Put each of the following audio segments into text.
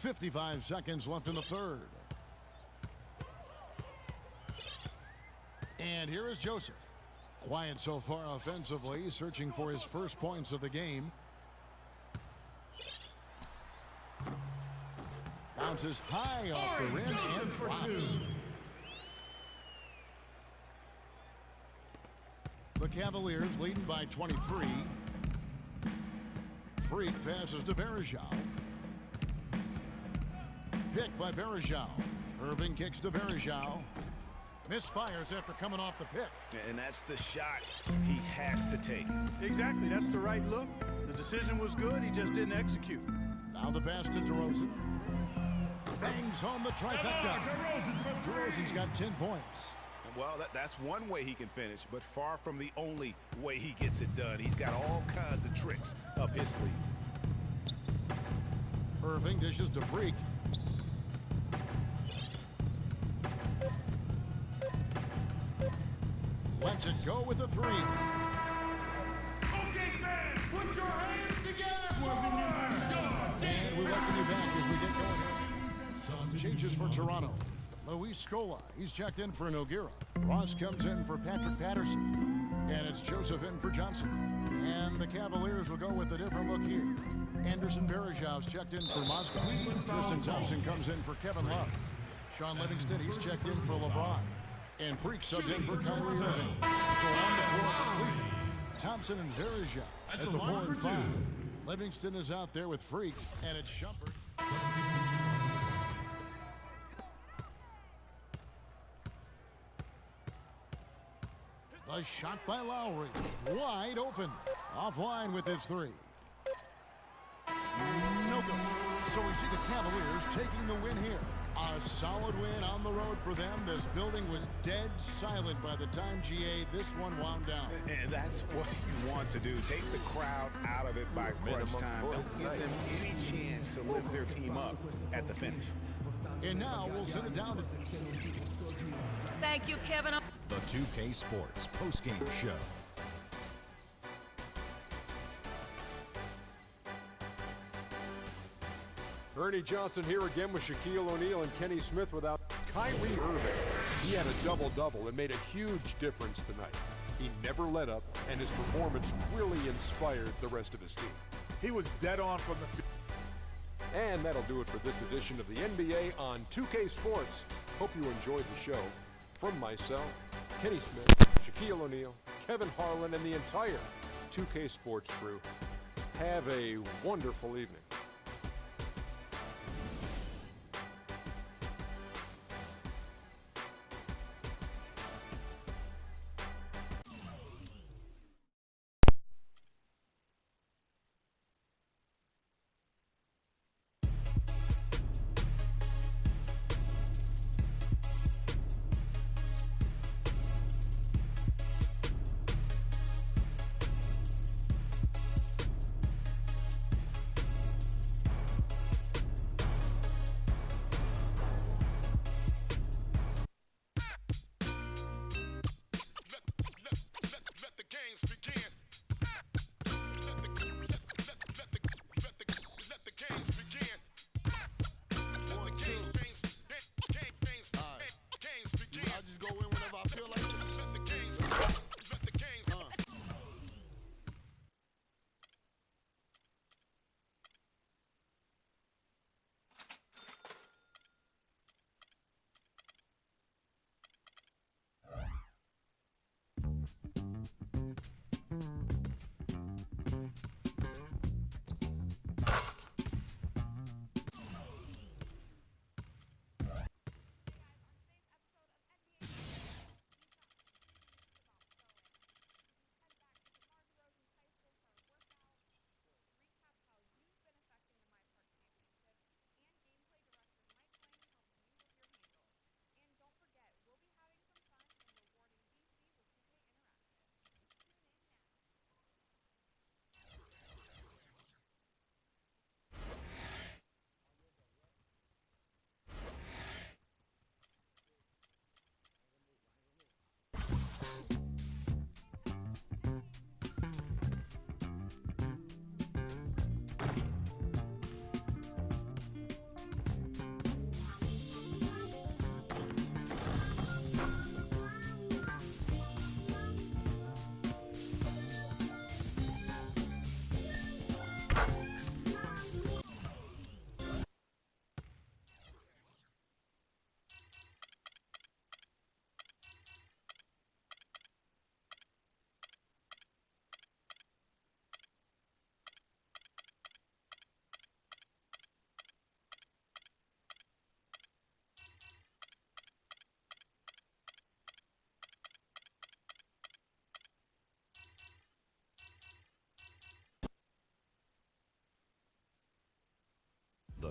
55 seconds left in the third. And here is Joseph. Quiet so far offensively, searching for his first points of the game. Bounces high off the rim and drops. The Cavaliers leading by 23. Freak passes to Varejao. Pick by Varejao. Irving kicks to Varejao. Misfires after coming off the pick. And that's the shot he has to take. Exactly, that's the right look. The decision was good, he just didn't execute. Now the pass to DeRozan. Bangs home the trifecta. DeRozan's got 10 points. Well, that's one way he can finish, but far from the only way he gets it done. He's got all kinds of tricks up his sleeve. Irving dishes to Freak. Lets it go with the three. Okay, fans, put your hands together. And we welcome you back as we get going. Some changes for Toronto. Luis Scola, he's checked in for Nogueira. Ross comes in for Patrick Patterson. And it's Joseph in for Johnson. And the Cavaliers will go with a different look here. Anderson Varejao's checked in for Mozgov. Tristan Thompson comes in for Kevin Love. Sean Livingston, he's checked in for LeBron. And Freak subs in for Kyrie Irving. So on the floor for Cleveland, Thompson and Varejao at the 4 and 5. Livingston is out there with Freak, and it's Shumpert. The shot by Lowry, wide open. Offline with his three. No good. So we see the Cavaliers taking the win here. A solid win on the road for them. This building was dead silent by the time GA this one wound down. And that's what you want to do. Take the crowd out of it by crunch time. Don't give them any chance to lift their team up at the finish. And now we'll send it down to... Thank you, Kevin. The 2K Sports postgame show. Ernie Johnson here again with Shaquille O'Neal and Kenny Smith without Kyrie Irving. He had a double-double and made a huge difference tonight. He never let up, and his performance really inspired the rest of his team. He was dead on from the field. And that'll do it for this edition of the NBA on 2K Sports. Hope you enjoyed the show. From myself, Kenny Smith, Shaquille O'Neal, Kevin Harlan, and the entire 2K Sports crew, have a wonderful evening.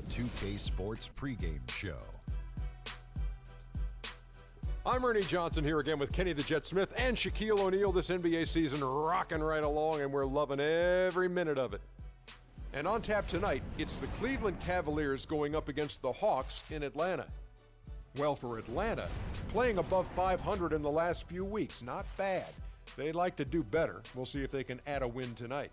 the 2K Sports pregame show. I'm Ernie Johnson here again with Kenny the Jet Smith and Shaquille O'Neal. This NBA season rocking right along, and we're loving every minute of it. And on tap tonight, it's the Cleveland Cavaliers going up against the Hawks in Atlanta. Well, for Atlanta, playing above 500 in the last few weeks, not bad. They'd like to do better. We'll see if they can add a win tonight.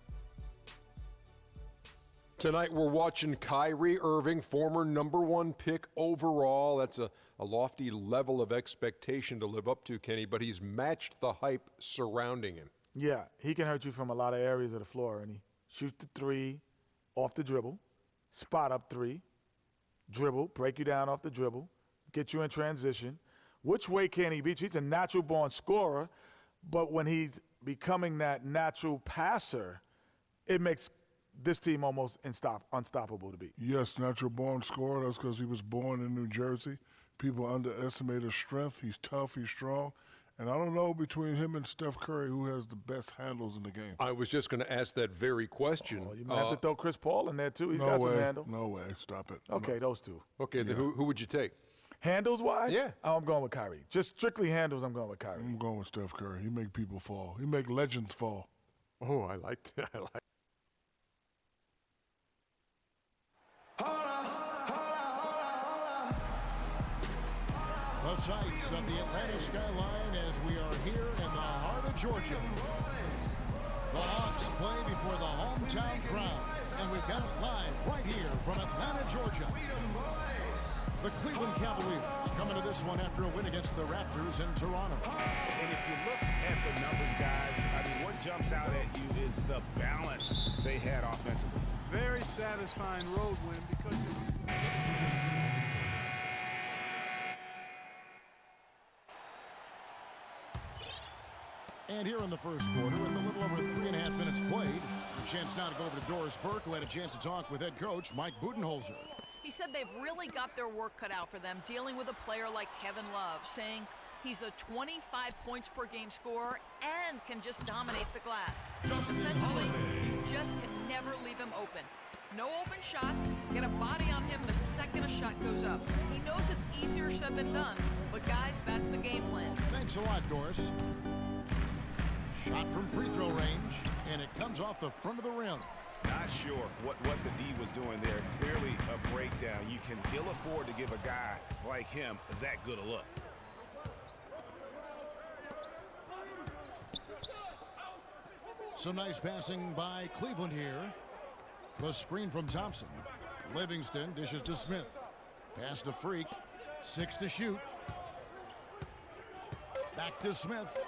Tonight we're watching Kyrie Irving, former #1 pick overall. That's a lofty level of expectation to live up to, Kenny, but he's matched the hype surrounding him. Yeah, he can hurt you from a lot of areas of the floor, and he shoots the three off the dribble, spot up three, dribble, break you down off the dribble, get you in transition. Which way can he beat you? He's a natural-born scorer, but when he's becoming that natural passer, it makes this team almost unstoppable to beat. Yes, natural-born scorer. That's because he was born in New Jersey. People underestimate his strength. He's tough. He's strong. And I don't know between him and Steph Curry who has the best handles in the game. I was just going to ask that very question. Oh, you might have to throw Chris Paul in there, too. He's no got way. some handles. No way. Stop it. Okay, No. those two. Okay, then who would you take? Handles-wise? Yeah. I'm going with Kyrie. Just strictly handles, I'm going with Kyrie. I'm going with Steph Curry. He make people fall. He make legends fall. Oh, I like that. The sights of the Atlanta skyline as we are here in the heart of Georgia. The Hawks play before the hometown crowd, and we've got it live right here from Atlanta, Georgia. The Cleveland Cavaliers coming to this one after a win against the Raptors in Toronto. And if you look at the numbers, guys, I mean, what jumps out at you is the balance they had offensively. Very satisfying road win because And here in the first quarter, with a little over 3.5 minutes played, a chance now to go over to Doris Burke, who had a chance to talk with head coach Mike Budenholzer. He said they've really got their work cut out for them dealing with a player like Kevin Love, saying he's a 25 points per game scorer and can just dominate the glass. Essentially, you just can never leave him open. No open shots, get a body on him the second a shot goes up. He knows it's easier said than done, but guys, that's the game plan. Thanks a lot, Doris. Shot from free throw range, and it comes off the front of the rim. Not sure what the D was doing there. Clearly a breakdown. You can ill afford to give a guy like him that good a look. Some nice passing by Cleveland here. The screen from Thompson. Livingston dishes to Smith. Pass to Freak. 6 to shoot. Back to Smith.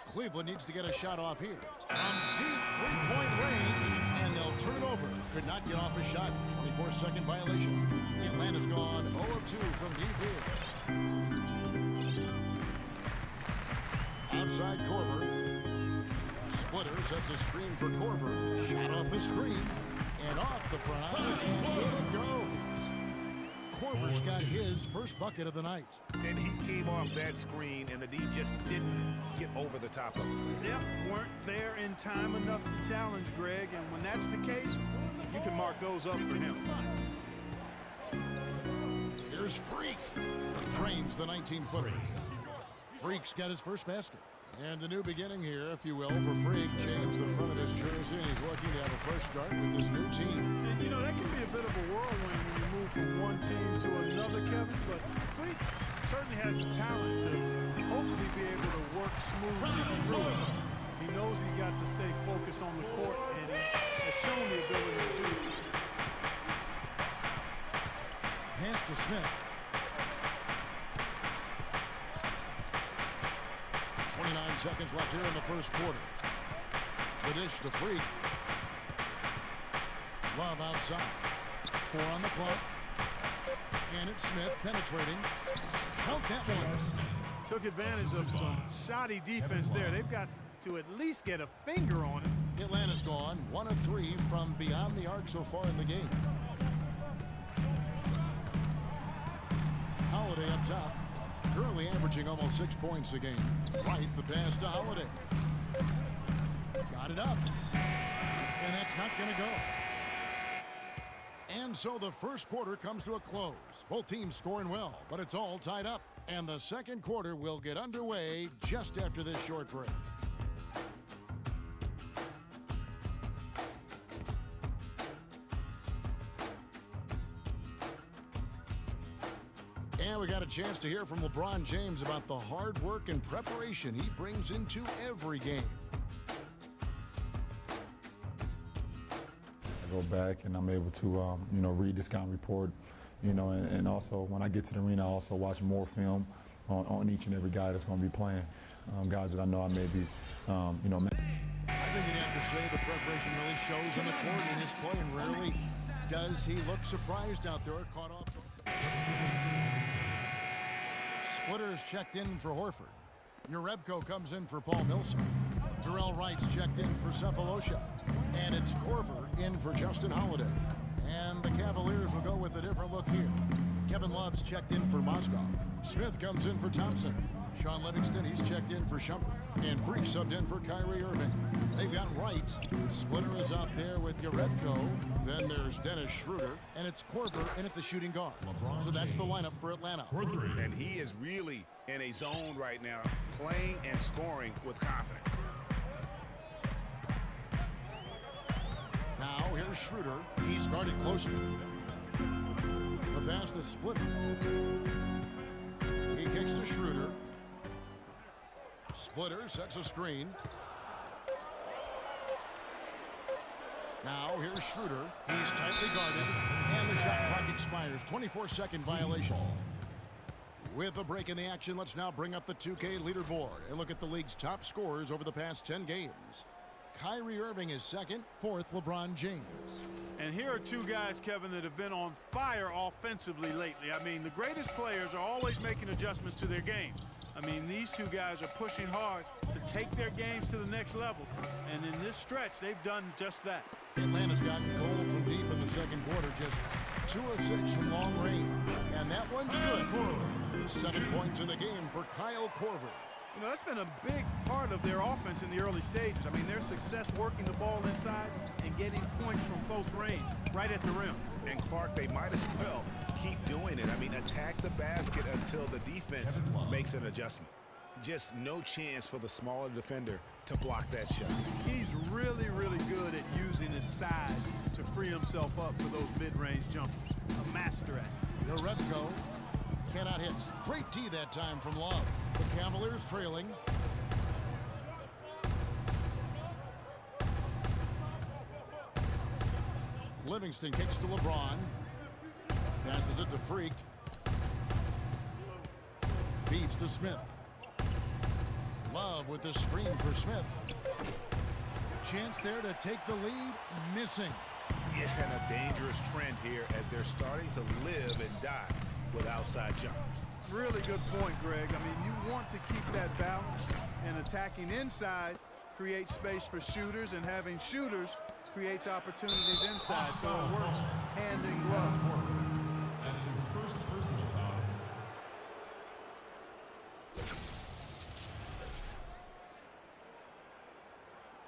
Cleveland needs to get a shot off here. From deep three-point range, and they'll turn it over. Could not get off a shot. 24-second violation. Atlanta's gone 0 of 2 from deep here. Outside Korver. Splitter sets a screen for Korver. Shot off the screen and off the prime, and in it goes. Korver's got his first bucket of the night. And he came off that screen, and the D just didn't get over the top of him. Yep, weren't there in time enough to challenge Greg, and when that's the case, you can mark those up for him. Here's Freak. Drains the 19-footer. Freak's got his first basket. And the new beginning here, if you will, for Freak. Changed the front of his jersey, and he's looking to have a fresh start with his new team. And, you know, that can be a bit of a whirlwind when you move from one team to another, Kevin, but Freak certainly has the talent to hopefully be able to work smoothly through it. He knows he's got to stay focused on the court, and he has shown the ability to do it. Pass to Smith. 29 seconds left here in the first quarter. The dish to Freak. Love outside. 4 on the clock. And it's Smith penetrating. Count that one. Took advantage of some shoddy defense there. They've got to at least get a finger on it. Atlanta's gone 1 of 3 from beyond the arc so far in the game. Holiday up top. Currently averaging almost 6 points a game. Right, the pass to Holiday. Got it up. And that's not going to go. And so the first quarter comes to a close. Both teams scoring well, but it's all tied up. And the second quarter will get underway just after this short break. And we got a chance to hear from LeBron James about the hard work and preparation he brings into every game. I go back and I'm able to, read the scouting report, and also when I get to the arena, I also watch more film on each and every guy that's going to be playing, guys that I know I may be, I think you'd have to say the preparation really shows on the court in his play, and rarely does he look surprised out there or caught off. Splitter is checked in for Horford. Jerebko comes in for Paul Millsap. Terrell Wright's checked in for Cephalosha. And it's Korver in for Justin Holiday. And the Cavaliers will go with a different look here. Kevin Love's checked in for Mozgov. Smith comes in for Thompson. Sean Livingston, he's checked in for Shumpert. And Freak subbed in for Kyrie Irving. They've got Wright. Splitter is out there with Jerebko. Then there's Dennis Schroeder. And it's Korver in at the shooting guard. So that's the lineup for Atlanta. And he is really in a zone right now, playing and scoring with confidence. Now here's Schroeder. He's guarded closer. The pass to Splitter. He kicks to Schroeder. Splitter sets a screen. Now here's Schroeder. He's tightly guarded. And the shot clock expires. 24-second violation. With a break in the action, let's now bring up the 2K leaderboard and look at the league's top scorers over the past 10 games. Kyrie Irving is second, fourth LeBron James. And here are two guys, Kevin, that have been on fire offensively lately. I mean, the greatest players are always making adjustments to their game. I mean, these two guys are pushing hard to take their games to the next level. And in this stretch, they've done just that. Atlanta's gotten cold from deep in the second quarter, just 2 of 6 from long range. And that one's good. 7 points in the game for Kyle Korver. You know, that's been a big part of their offense in the early stages. I mean, their success working the ball inside and getting points from close range, right at the rim. And Clark, they might as well keep doing it. I mean, attack the basket until the defense makes an adjustment. Just no chance for the smaller defender to block that shot. He's really, really good at using his size to free himself up for those mid-range jumpers. A master at it. Jerebko cannot hit. Great D that time from Love. The Cavaliers trailing. Livingston kicks to LeBron. Passes it to Freak. Feeds to Smith. Love with the screen for Smith. Chance there to take the lead. Missing. Yeah, and a dangerous trend here as they're starting to live and die with outside jumpers. Really good point, Greg. I mean, you want to keep that balance, and attacking inside creates space for shooters, and having shooters creates opportunities inside. So it works hand in glove. That's his first personal foul.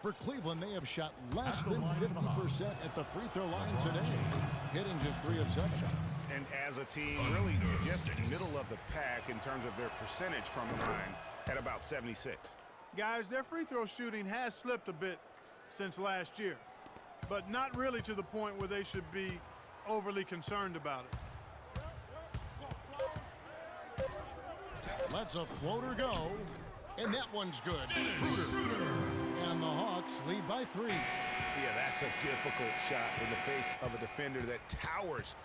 For Cleveland, they have shot less than 50% at the free throw line today, hitting just 3 of 7. And as a team, really just middle of the pack in terms of their percentage from the line at about 76. Guys, their free throw shooting has slipped a bit since last year, but not really to the point where they should be overly concerned about it. Lets a floater go, and that one's good. Schroeder. And the Hawks lead by 3. Yeah, that's a difficult shot in the face of a defender that towers